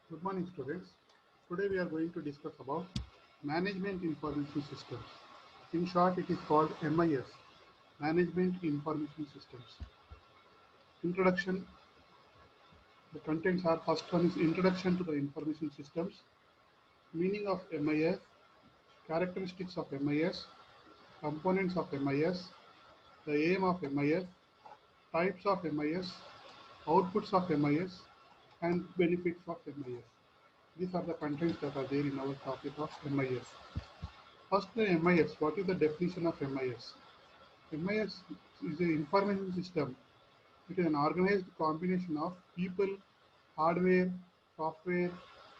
Good morning, students. Today we are going to discuss about Management Information Systems. In short, it is called MIS, Management Information Systems. Introduction. The contents are: first one is Introduction to the Information Systems, meaning of MIS, characteristics of MIS, components of MIS, the aim of MIS, types of MIS, outputs of MIS, and benefits of MIS. These are the contents that are there in our topic of MIS. First, the MIS. What is the definition of MIS? MIS is an information system. It is an organized combination of people, hardware, software,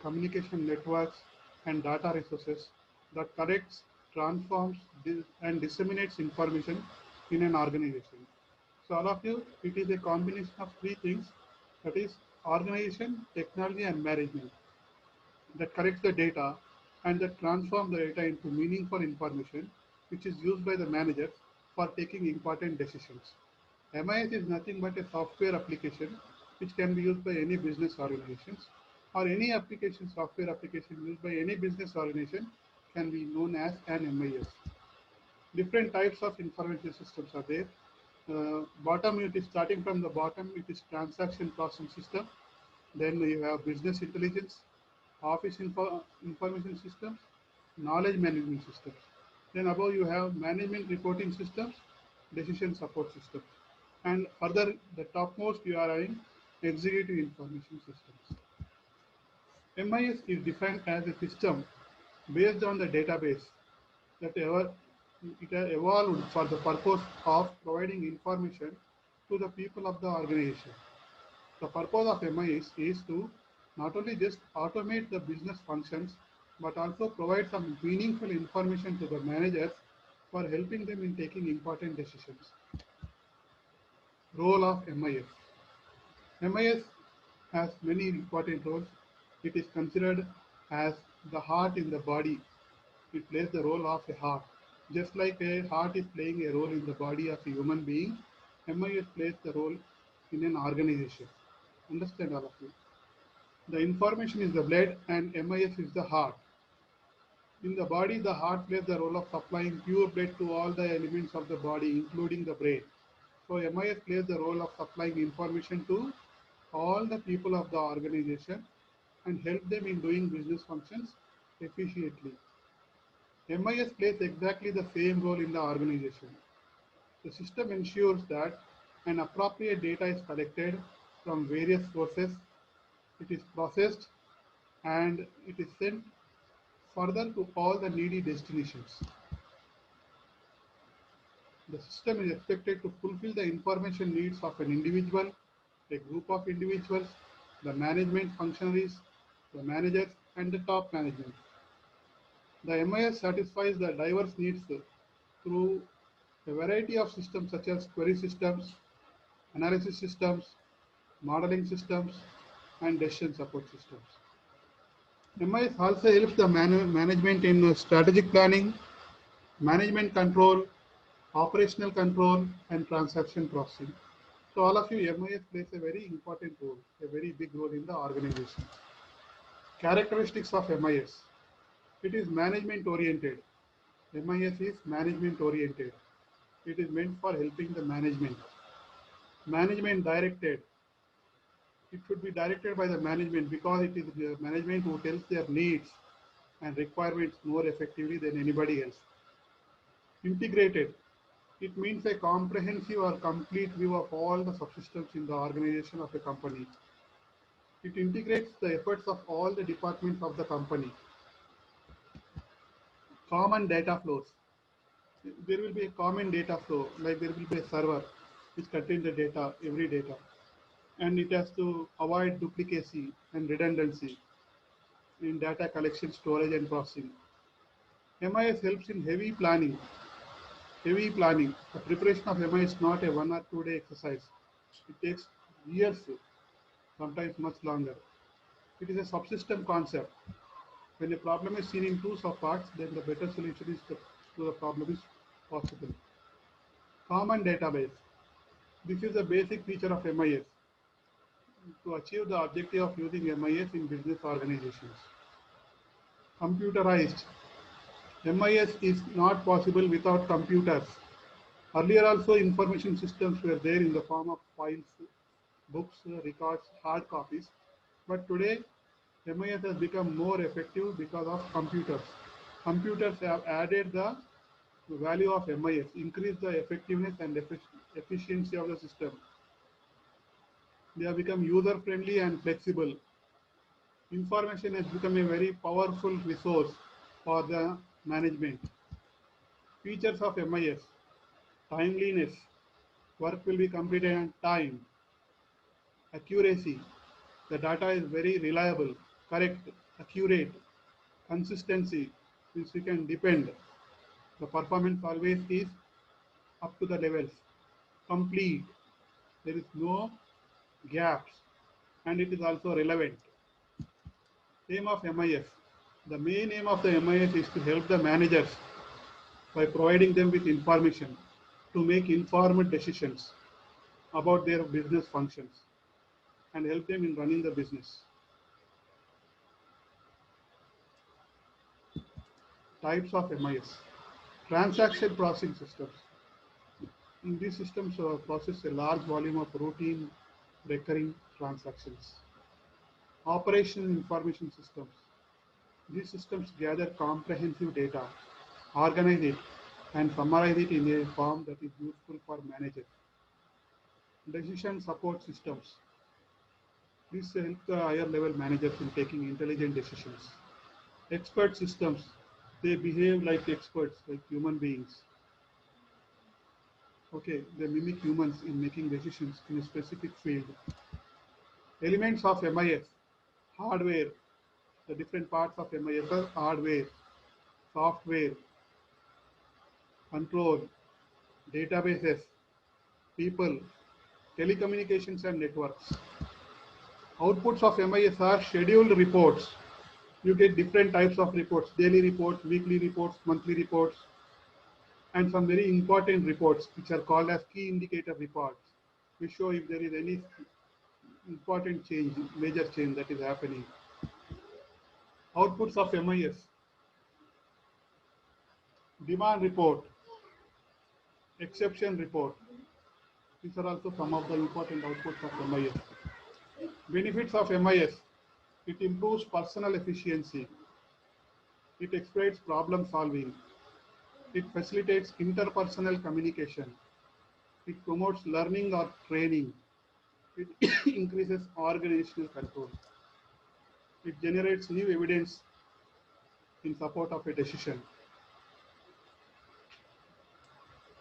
communication networks, and data resources that collects, transforms, and disseminates information in an organization. So, all of you, it is a combination of three things, that is, organization, technology, and management, that collects the data and that transforms the data into meaningful information which is used by the manager for taking important decisions. MIS is nothing but a software application which can be used by any business organizations, or any application, software application used by any business organization can be known as an MIS. Different types of information systems are there. Bottom, it is starting from the bottom, it is transaction processing system. Then you have business intelligence, information systems, knowledge management systems. Then above you have management reporting systems, decision support systems. And further, the topmost you are having executive information systems. MIS is defined as a system based on the database that it has evolved for the purpose of providing information to the people of the organization. The purpose of MIS is to not only just automate the business functions, but also provide some meaningful information to the managers for helping them in taking important decisions. Role of MIS. MIS has many important roles. It is considered as the heart in the body. It plays the role of a heart. Just like a heart is playing a role in the body of a human being, MIS plays the role in an organization. Understand, all of you? The information is the blood and MIS is the heart. In the body, the heart plays the role of supplying pure blood to all the elements of the body, including the brain. So MIS plays the role of supplying information to all the people of the organization and help them in doing business functions efficiently. MIS plays exactly the same role in the organization. The system ensures that an appropriate data is collected from various sources, it is processed, and it is sent further to all the needy destinations. The system is expected to fulfill the information needs of an individual, a group of individuals, the management functionaries, the managers, and the top management. The MIS satisfies the diverse needs through a variety of systems such as query systems, analysis systems, modeling systems, and decision support systems. MIS also helps the management in strategic planning, management control, operational control, and transaction processing. So all of you, MIS plays a very important role, a very big role in the organization. Characteristics of MIS. It is management oriented. MIS is management oriented. It is meant for helping the management. Management directed. It should be directed by the management because it is the management who tells their needs and requirements more effectively than anybody else. Integrated. It means a comprehensive or complete view of all the subsystems in the organization of a company. It integrates the efforts of all the departments of the company. Common data flows. There will be a common data flow, like there will be a server which contains the data, every data, and it has to avoid duplicacy and redundancy in data collection, storage, and processing. MIS helps in heavy planning. Heavy planning. The preparation of MIS is not a 1 or 2 day exercise. It takes years, sometimes much longer. It is a subsystem concept. When a problem is seen in two subparts, then the better solution is to the problem is possible. Common database. This is a basic feature of MIS. to achieve the objective of using MIS in business organizations. Computerized. MIS is not possible without computers. Earlier also information systems were there in the form of files, books, records, hard copies. But today MIS has become more effective because of computers. Computers have added the value of MIS, increased the effectiveness and efficiency of the system. They have become user friendly and flexible. Information has become a very powerful resource for the management. Features of MIS: timeliness, work will be completed on time; accuracy, the data is very reliable, correct, accurate; consistency, means we can depend, the performance always is up to the levels; complete, there is no gaps, and it is also relevant. Aim of MIS: the main aim of the MIS is to help the managers by providing them with information to make informed decisions about their business functions and help them in running the business. Types of MIS: transaction processing systems. In these systems process a large volume of routine recurring transactions. Operational information systems. These systems gather comprehensive data, organize it, and summarize it in a form that is useful for managers. Decision support systems. These help the higher level managers in taking intelligent decisions. Expert systems. They behave like experts, like human beings. Okay, they mimic humans in making decisions in a specific field. Elements of MIS: hardware. The different parts of MIS are hardware, software, control, databases, people, telecommunications and networks. Outputs of MIS are scheduled reports. You get different types of reports: daily reports, weekly reports, monthly reports, and some very important reports which are called as key indicator reports, which show if there is any important change, major change that is happening. Outputs of MIS: demand report, exception report. These are also some of the important outputs of MIS. Benefits of MIS: it improves personal efficiency, it exploits problem solving, it facilitates interpersonal communication, it promotes learning or training, it increases organizational control, it generates new evidence in support of a decision.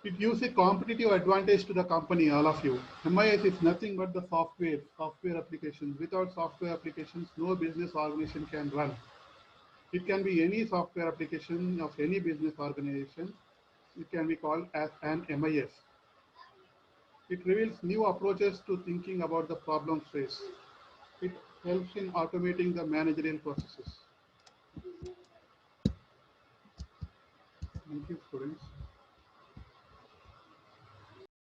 It gives a competitive advantage to the company, all of you. MIS is nothing but the software applications. Without software applications, no business organization can run. It can be any software application of any business organization. It can be called as an MIS. It reveals new approaches to thinking about the problems faced. It helps in automating the managerial processes. Thank you, students.